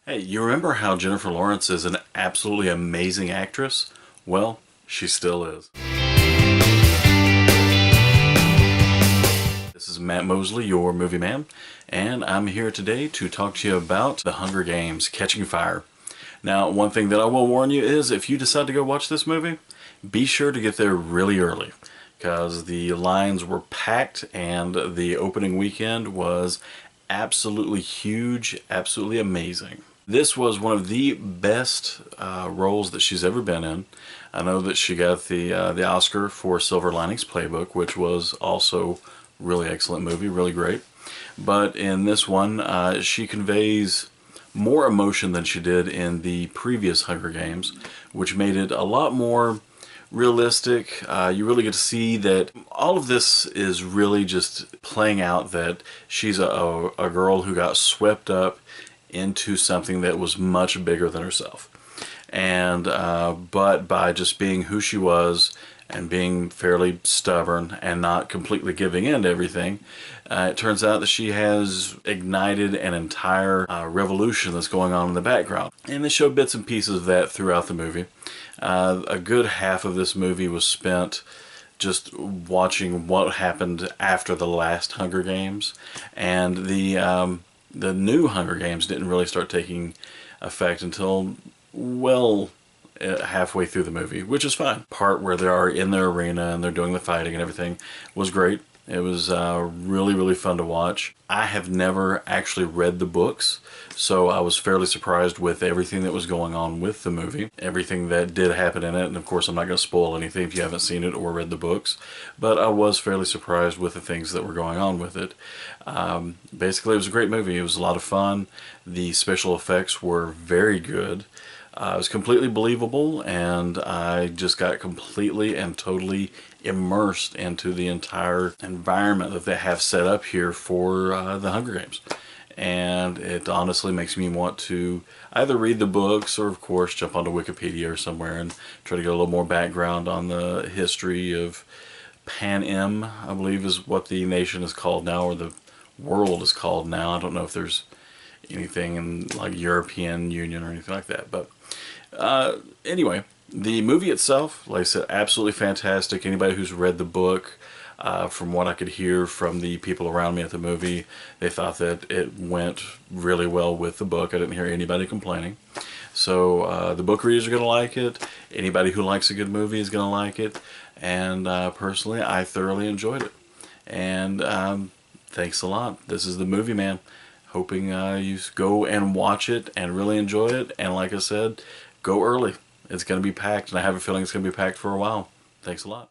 Hey, you remember how Jennifer Lawrence is an absolutely amazing actress? Well, she still is. This is Matt Mosley, your movie man, and I'm here today to talk to you about The Hunger Games: Catching Fire. Now, one thing that I will warn you is if you decide to go watch this movie, be sure to get there really early because the lines were packed and the opening weekend was absolutely huge, absolutely amazing. This was one of the best roles that she's ever been in. I know that she got the Oscar for Silver Linings Playbook, which was also really excellent movie, really great. But in this one, she conveys more emotion than she did in the previous Hunger Games, which made it a lot more realistic. You really get to see that all of this is really just playing out that she's a girl who got swept up into something that was much bigger than herself. And but by just being who she was and being fairly stubborn and not completely giving in to everything, it turns out that she has ignited an entire revolution that's going on in the background. And they show bits and pieces of that throughout the movie. A good half of this movie was spent just watching what happened after the last Hunger Games, and the new Hunger Games didn't really start taking effect until, well, halfway through the movie, which is fine. Part where they are in their arena and they're doing the fighting and everything was great. It was really, really fun to watch. I have never actually read the books, so I was fairly surprised with everything that was going on with the movie, everything that did happen in it, and of course I'm not going to spoil anything if you haven't seen it or read the books, but I was fairly surprised with the things that were going on with it. Basically, it was a great movie. It was a lot of fun. The special effects were very good. It was completely believable, and I just got completely and totally immersed into the entire environment that they have set up here for the Hunger Games. And it honestly makes me want to either read the books or, of course, jump onto Wikipedia or somewhere and try to get a little more background on the history of Panem, I believe is what the nation is called now, or the world is called now. I don't know if there's anything in like European Union or anything like that, but anyway, the movie itself, like I said, absolutely fantastic. Anybody who's read the book, from what I could hear from the people around me at the movie, they thought that it went really well with the book. I didn't hear anybody complaining. So the book readers are going to like it. Anybody who likes a good movie is going to like it. And personally, I thoroughly enjoyed it. And thanks a lot. This is the Movie Man. Hoping you go and watch it and really enjoy it. And like I said, go early. It's going to be packed, and I have a feeling it's going to be packed for a while. Thanks a lot.